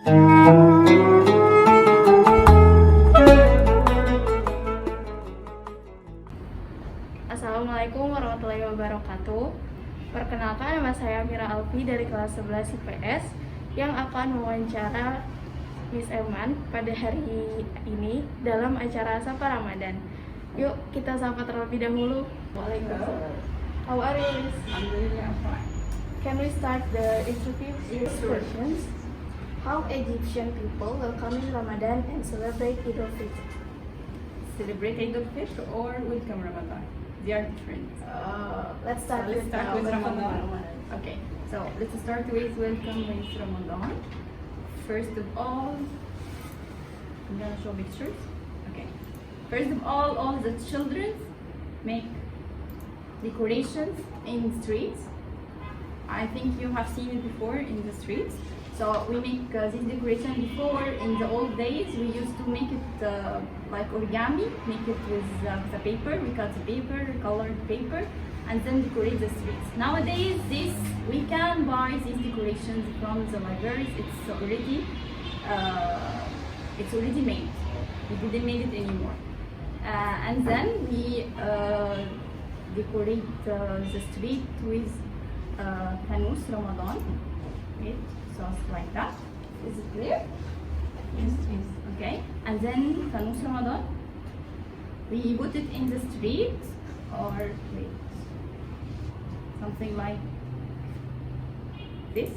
Assalamualaikum warahmatullahi wabarakatuh. Perkenalkan, nama saya Mira Alfi dari kelas 11 IPS yang akan mewawancara Miss Eman pada hari ini dalam acara SAPA Ramadan. Yuk kita sapa terlebih dahulu. Waalaikumsalam. How are you, Miss? Alhamdulillah, fine. Can we start the introductory questions? How Egyptian people welcome Ramadan and celebrate Idul Fitr? Celebrate Idul Fitr or welcome Ramadan? They are different. Let's start Let's with, start with welcome Ramadan. Okay, so let's start with welcome with Ramadan. First of all, I'm gonna show pictures. Okay. First of all the children make decorations in the streets. I think you have seen it before in the streets. So we make this decoration before. In the old days, we used to make it like origami, make it with the paper. We cut the paper, colored paper, and then decorate the streets. Nowadays, we can buy these decorations from the libraries. It's already made. We didn't make it anymore. And then we decorate the street with fanus Ramadan. Right? So it's like that. Is it clear? Yes. Okay. And then fanus Ramadan, we put it in the street or wait, something like this.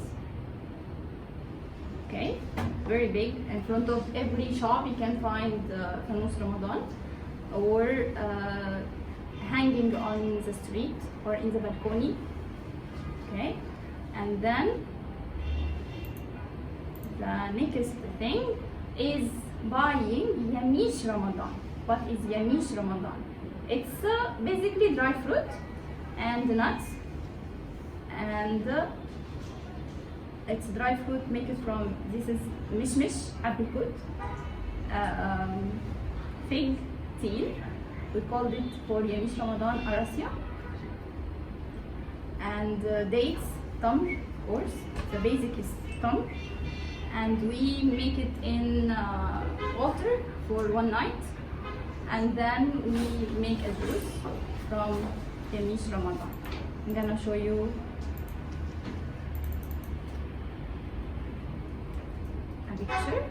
Okay, very big. In front of every shop you can find fanus Ramadan, or hanging on the street or in the balcony. Okay, and then the next thing is buying yamish Ramadan. What is yamish Ramadan? It's basically dry fruit and nuts, and it's dry fruit make it from, this is mishmish, apricot, fig, tea. We called it for yamish Ramadan arasia, and dates, tamr, of course. The basic is tamr, and we make it in water for one night, and then we make a juice from yamish Ramadan. I'm gonna show you a picture.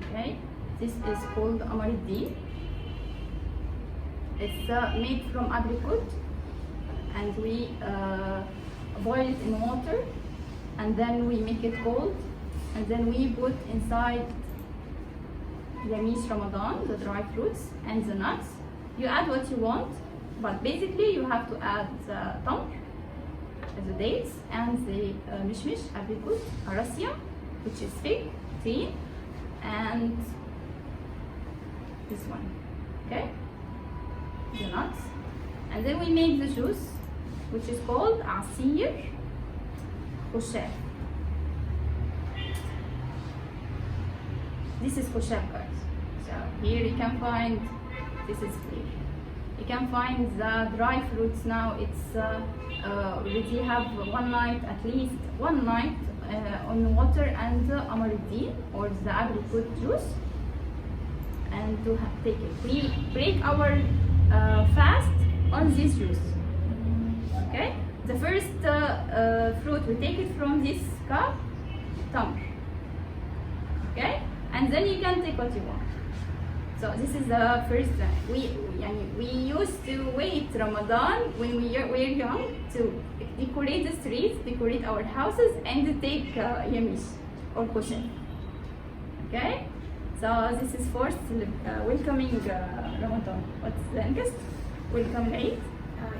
Okay, this is called amaridin. It's made from apricot, and we boil it in water, and then we make it cold, and then we put inside yamish Ramadan, the dry fruits and the nuts. You add what you want, but basically you have to add the tamr, the dates, and the mishmish, apricot, arasia, which is fig, tea, and this one. Okay, the nuts, and then we make the juice, which is called asir khushab. This is khushab, guys. So here you can find, this is clear. You can find the dry fruits now. It's already have one night, at least one night on water and amaridin or the apricot juice, and to take it. We break our fast on this juice. Okay, the first fruit we take it from this cup, tamr. Okay, and then you can take what you want. So this is the first. We used to wait Ramadan when we were young to decorate the streets, decorate our houses, and to take yamish or kosher. Okay, so this is first welcoming Ramadan. What's the next? Welcome Eid.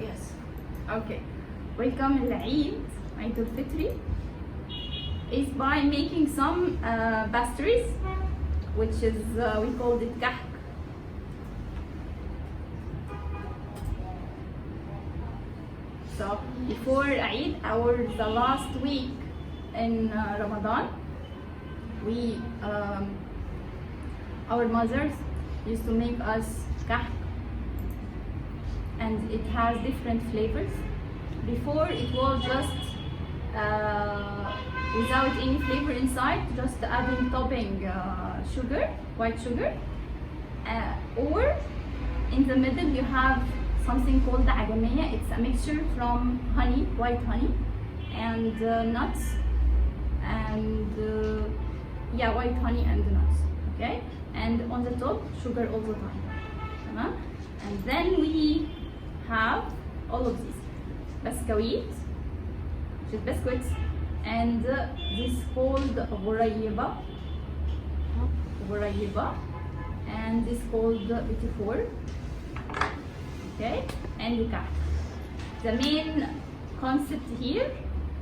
Yes. Okay, welcome Eid, Idul Fitr, is by making some pastries, which is we called it kahk. So before Eid, the last week in Ramadan, we our mothers used to make us kahk, and it has different flavors. before it was just without any flavor inside, just adding topping sugar, white sugar, or in the middle you have something called the agamiya. It's a mixture from honey, white honey, and nuts, and white honey and nuts. Okay, and on the top sugar all the time. And then we have all of these biscuit, which is biscuits, and this called غريبة, and this called bitifor. Okay, and the kahk. The main concept here,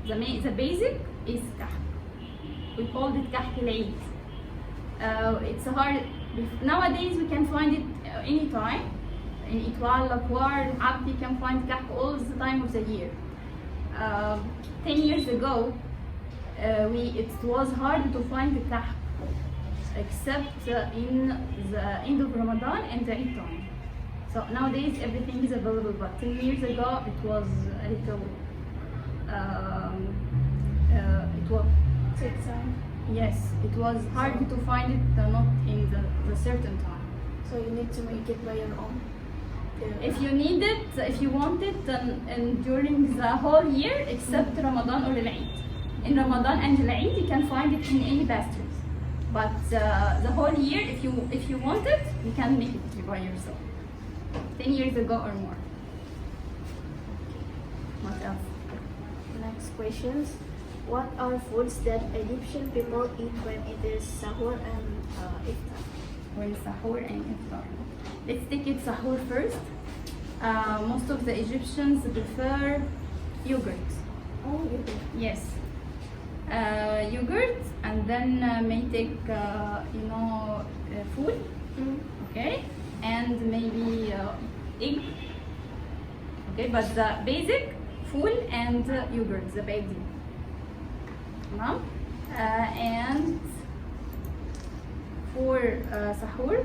the basic is kahk. We called it kahk al-Eid. It's hard. Nowadays we can find it anytime. In Itwal, Lakwar, Abd, you can find kahk all the time of the year. 10 years ago, it was hard to find the kahk, except in the end of Ramadan and the Eid time. So nowadays everything is available, but 10 years ago it was a little, it was, Take time. yes, it was hard to find it, not in the certain time. So you need to make it by your own. If you need it, if you want it, and during the whole year except Ramadan or Eid. In Ramadan and Eid you can find it in any pastries. But the whole year, if you want it, you can make it by yourself. 10 years ago or more. What else? Next questions. What are foods that Egyptian people eat when it is sahur and iftar? When sahur and iftar. Let's take it sahur first. Most of the Egyptians prefer yogurt. Oh, you do. Yes. Yogurt, and then may take food. Okay, and maybe egg. Okay, but the basic food and yogurt, the baby. And for sahur,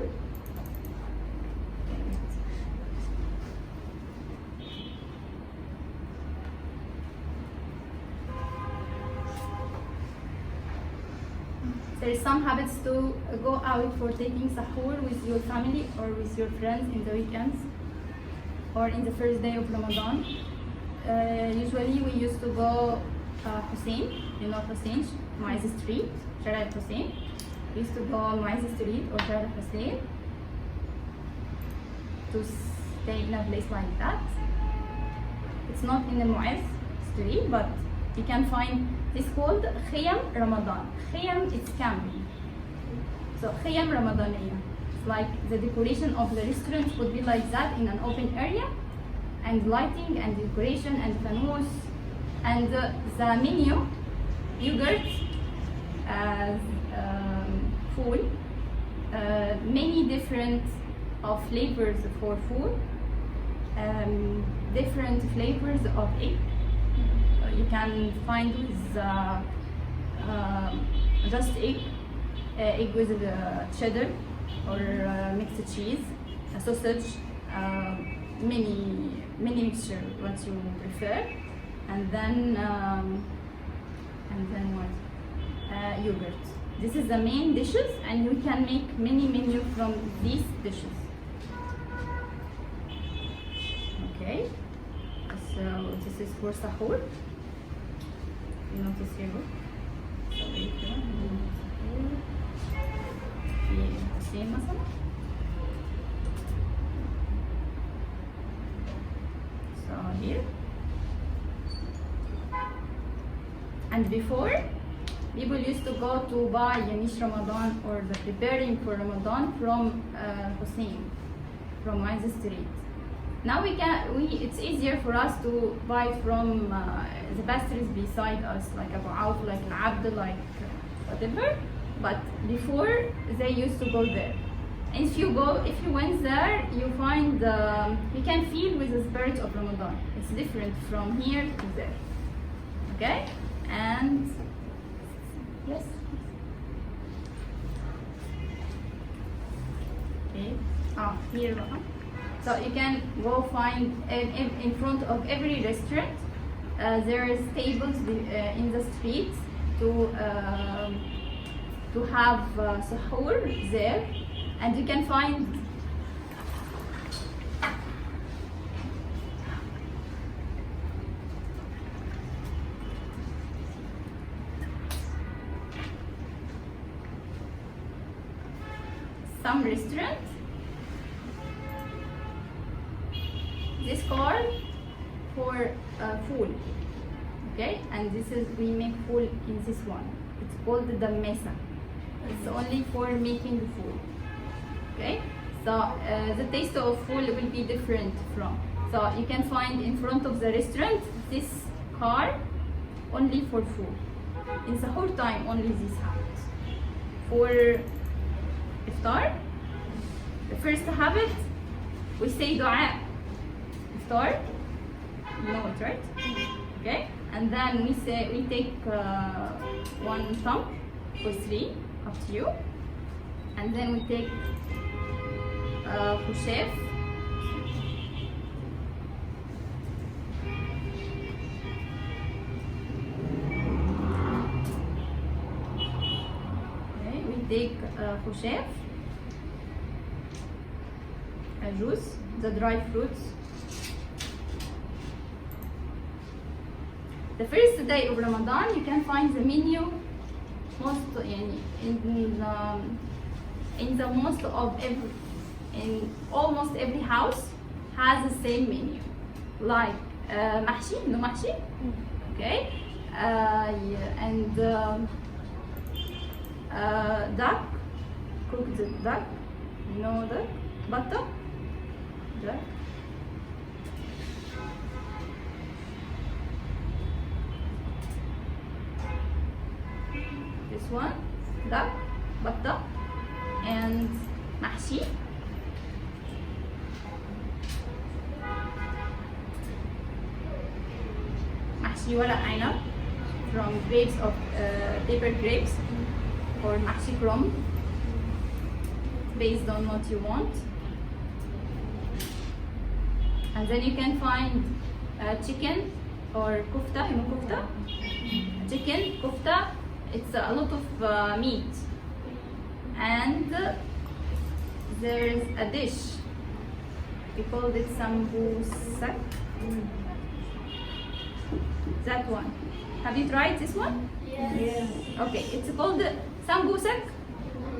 there is some habits to go out for taking sahur with your family or with your friends in the weekends or in the first day of Ramadan. Usually we used to go Hussein, you know Hussein, Maiz Street, Shara Hussein. We used to go Maiz Street or Shara Hussein to stay in a place like that. It's not in the Mu'izz Street, but you can find, it's called Khiyam Ramadan. Khiyam is camping. So Khiyam Ramadaniya. It's like the decoration of the restaurant would be like that in an open area, and lighting and decoration and fanus. And the menu, yogurt, food, many different of flavors for food, different flavors of egg. You can find with just egg with cheddar or mixed cheese, a sausage, many mixture what you prefer, and then what? Yogurt. This is the main dishes, and you can make many menu from these dishes. Okay, so this is for sahur. You notice here. So here. And before, people used to go to buy Yanish Ramadan or the preparing for Ramadan from Hussein, from Maiz Street. Now it's easier for us to buy from the pastries beside us, like Abu Auf, like Al-Abd, like whatever. But before, they used to go there. And if you went there, you find you can feel with the spirit of Ramadan. It's different from here to there. Okay? And yes. Okay. Here. So you can go find in front of every restaurant there is tables in the streets to have suhoor there, and you can find some restaurant. This card for food, okay, and this is we make food in this one. It's called the mesa. It's only for making food, okay. So the taste of food will be different from. So you can find in front of the restaurant this card only for food. In the whole time only this happens. For iftar, the first habit we say dua. Iftar, you know it, right? Okay, and then we take one thumb or three, up to you, and then we take khushef. Okay, we take khushef, juice, the dry fruits. The first day of Ramadan, you can find the menu in almost every house has the same menu, like mahshi, no mahshi, okay, and duck, cooked duck, you know duck, butter, duck. This one, duck, butter, and mahshi. Mahshi wala aina from grapes of paper grapes, or mahshi crumb, based on what you want. And then you can find chicken or kufta, you know kufta? Chicken, kufta. It's a lot of meat, and there is a dish. We call it sambusak. That one. Have you tried this one? Yes. Okay, it's called sambusak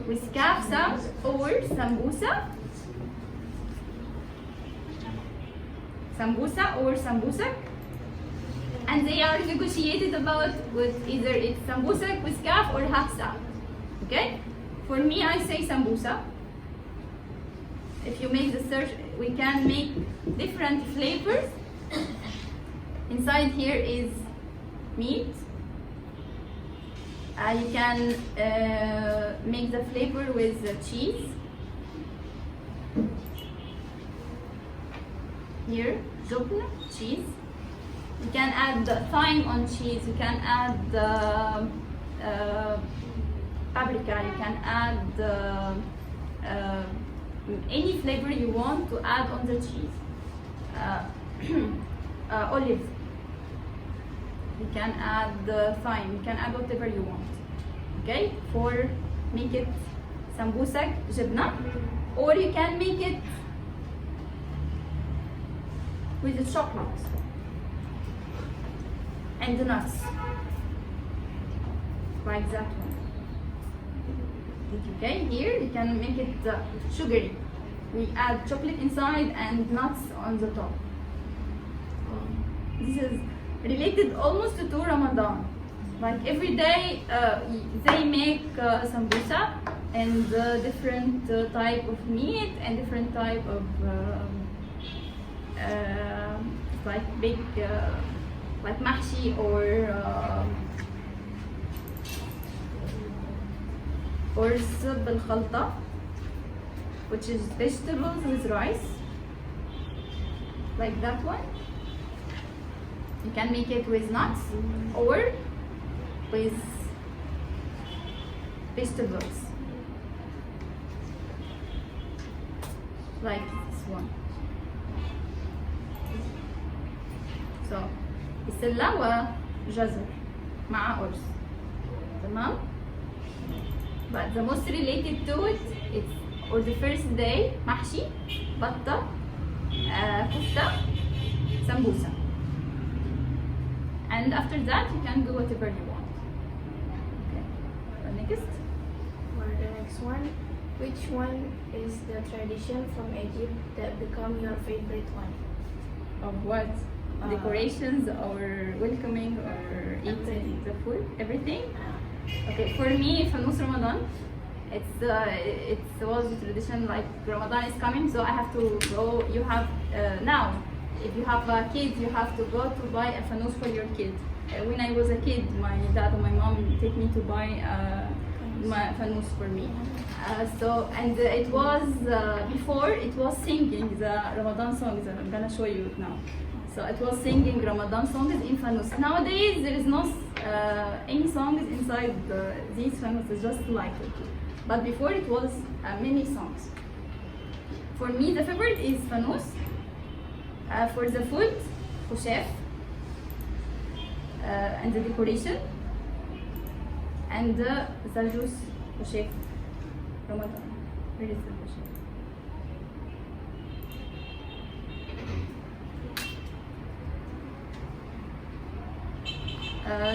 with kaf sound or sambusa. Sambusa or sambusak. And they are negotiated about with either it's sambusak with kaf or half sound. Okay? For me, I say sambusa. If you make the search, we can make different flavors. Inside here is meat. You can make the flavor with cheese. Here, jubna, cheese. You can add thyme on cheese. You can add paprika. You can add any flavor you want to add on the cheese. Olive. You can add thyme. You can add whatever you want. Okay, for make it sambusak jibna, or you can make it with the chocolate and the nuts, like that one. Okay, here you can make it sugary. We add chocolate inside and nuts on the top. This is related almost to Ramadan. Like every day they make sambusa and different type of meat and different type of like big like mahshi or sab al khalta, which is vegetables with rice, like that one. You can make it with nuts or with vegetables, like this one. So بسلة وجزر مع أرز. تمام. But the most related to it, it's or the first day محشي بطة كفتة sambusa. And after that you can do whatever you want. Okay. Next. For the next one, which one is the tradition from Egypt that become your favorite one? Of what? Decorations or welcoming or eating Everything. the food? Everything? Okay, for me, Fanus Ramadan, it was a tradition like Ramadan is coming, so I have to go. You have now, if you have a kid, you have to go to buy a fanus for your kid. When I was a kid, my dad and my mom take me to buy my fanus for me. It was before it was singing the Ramadan songs. I'm gonna show you it now. So it was singing Ramadan songs in fanus. Nowadays there is no any songs inside these fanus. It's just like it. But before it was many songs. For me, the favorite is fanus. For the food, chef, and the decoration, and the juice, chef, Ramadan. Where is the chef?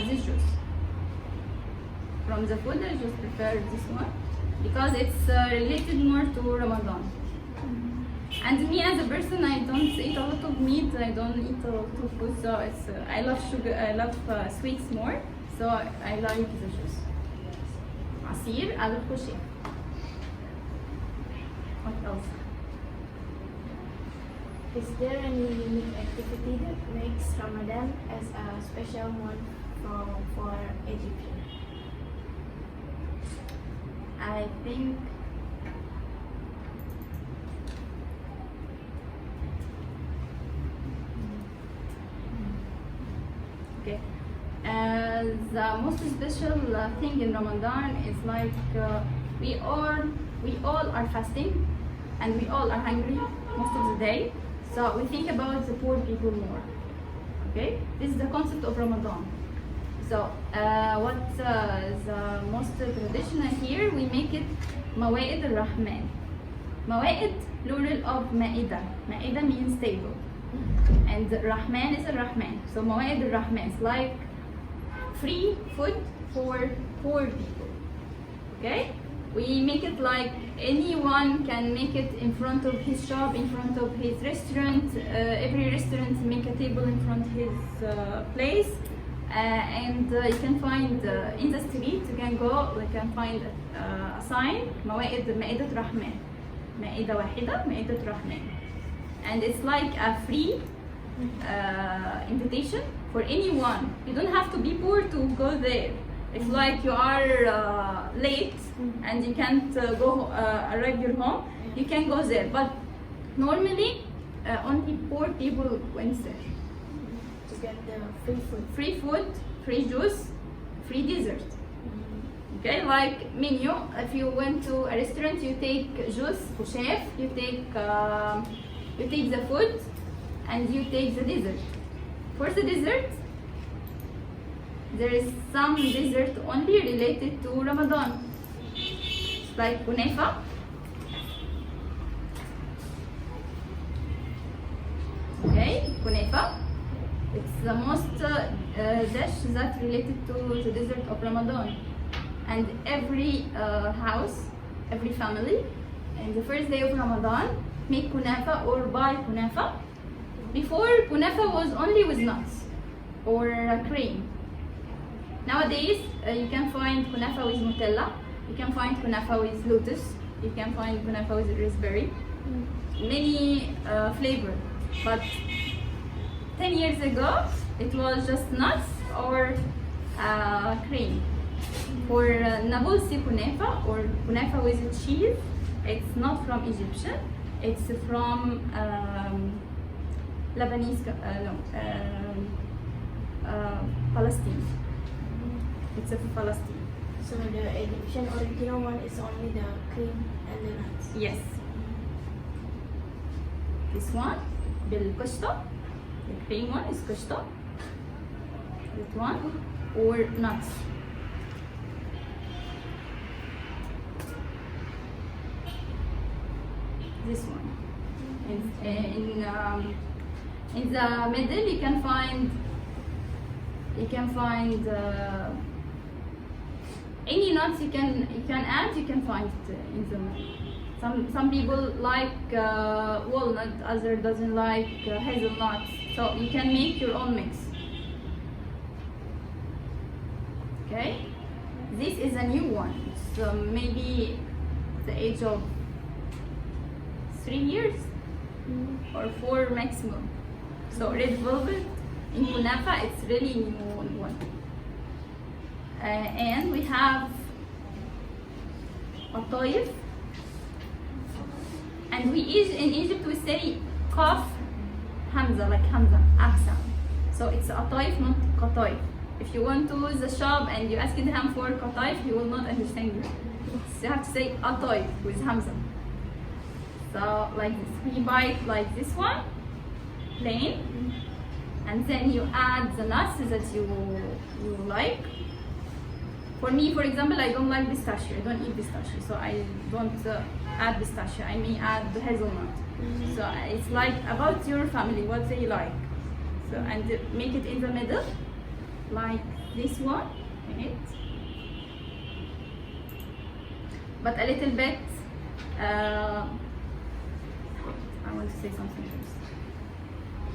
This juice. From the food, I just prefer this one because it's related more to Ramadan. And me as a person, I don't eat a lot of meat. I don't eat a lot of food, so it's I love sugar. I love sweets more, so I like the juice. عصير على الخشب. What else? Is there any unique activity that makes Ramadan as a special month for Egyptians? I think okay. The most special thing in Ramadan is like we all are fasting and we all are hungry most of the day. So we think about the poor people more. Okay, this is the concept of Ramadan. So what the most traditional here, we make it Mawa'id al-Rahman. Mawa'id, plural of Ma'ida. Ma'ida means table. And Rahman is a Rahman. So Mawa'id al-Rahman is like free food for poor people. Okay? We make it like anyone can make it in front of his shop, in front of his restaurant. Every restaurant make a table in front of his place. And you can find in the street, you can go, you can find a sign, مائدة رحمن, مائدة واحدة, مائدة رحمن. And it's like a free invitation for anyone. You don't have to be poor to go there. If like you are late and you can't arrive your home, you can go there. But normally only poor people went there. To get the free food. Free food, free juice, free dessert. Okay, like menu. If you went to a restaurant, you take juice, chef, you take the food, and you take the dessert. For the dessert, there is some dessert only related to Ramadan. It's like kunefa. Okay, kunefa. It's the most dish that related to the dessert of Ramadan. And every house, every family, in the first day of Ramadan, make kunafa or buy kunafa. Before, kunafa was only with nuts or cream. Nowadays, you can find kunafa with Nutella, you can find kunafa with lotus, you can find kunafa with raspberry, many flavors. But 10 years ago, it was just nuts or cream. For Nabulsi kunafa or kunafa with cheese, it's not from Egyptian, it's from Lebanese, Palestine. It's from Palestine. So the Egyptian original one is only the cream and the nuts. Yes. This one, بالقشطة. The cream one is قشطة. That one, or nuts. This one. In the middle, you can find any nuts you can add. You can find it in the middle. Some people like walnut, other doesn't like hazelnut. So you can make your own mix. Okay, this is a new one. So maybe the age of 3 years or 4 maximum. So red velvet in kunafa, it's really new one. And we have a toif. And in Egypt we say qaf hamza, like hamza, accent. So it's a toif, not qatoif. If you want to the shop and you ask him for qatoif, he will not understand you. So you have to say a toif with hamza. So like this, we buy it like this one, plain, and then you add the nuts that you like. For me, for example, I don't like pistachio. I don't eat pistachio, so I don't add pistachio. I may add the hazelnut. So it's like about your family, what they like. So and make it in the middle, like this one, right? But a little bit. I want to say something first.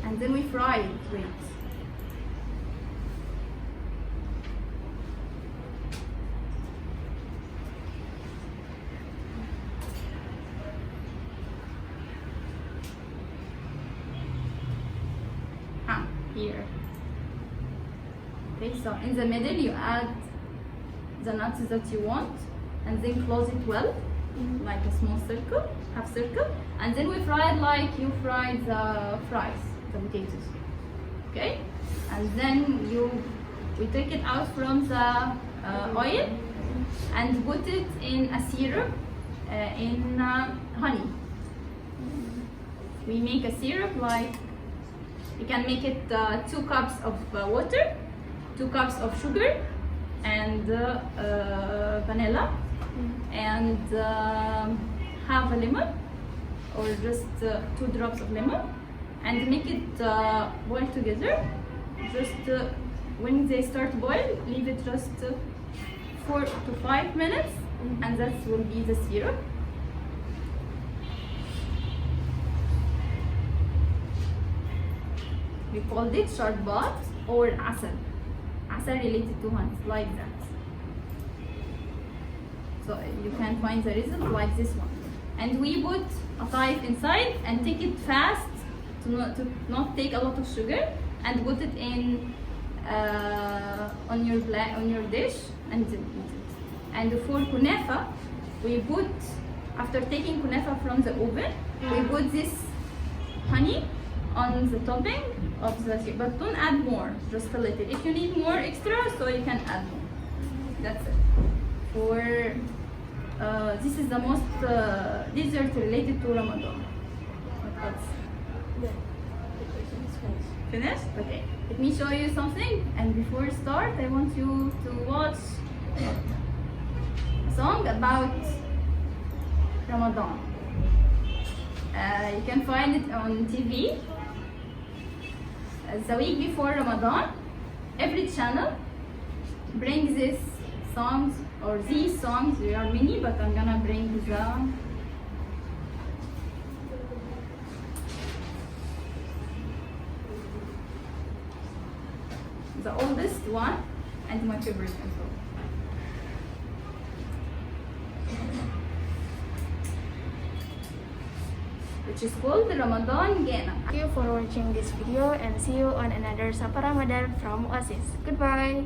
And then we fry it. Wait. Here. Okay, so in the middle you add the nuts that you want, and then close it well, like a small circle, half circle, and then we fry it like you fry the fries, the potatoes. Okay, and then we take it out from the oil and put it in a syrup, in honey. We make a syrup like, you can make it 2 cups of water, 2 cups of sugar, and vanilla, and half a lemon, or just 2 drops of lemon, and make it boil together. Just when they start boil, leave it just 4 to 5 minutes, and that will be the syrup. We called it sharbat or asal. Asal related to hands, like that. So you can find the result like this one. And we put a type inside and take it fast to not take a lot of sugar, and put it in on your dish and eat it. And for kunafa, we put, after taking kunafa from the oven, we put this honey on the topping of the, but don't add more, just a little. If you need more extra, so you can add more. That's it. For this is the most dessert related to Ramadan. Finished? Okay. Let me show you something. And before we start, I want you to watch a song about Ramadan. You can find it on TV. The week before Ramadan, every channel brings these songs, or these songs. There are many, but I'm gonna bring the oldest one and my favorite as well. Which is called Ramadan Gena. Thank you for watching this video, and see you on another SAPA Ramadan from Oasis. Goodbye.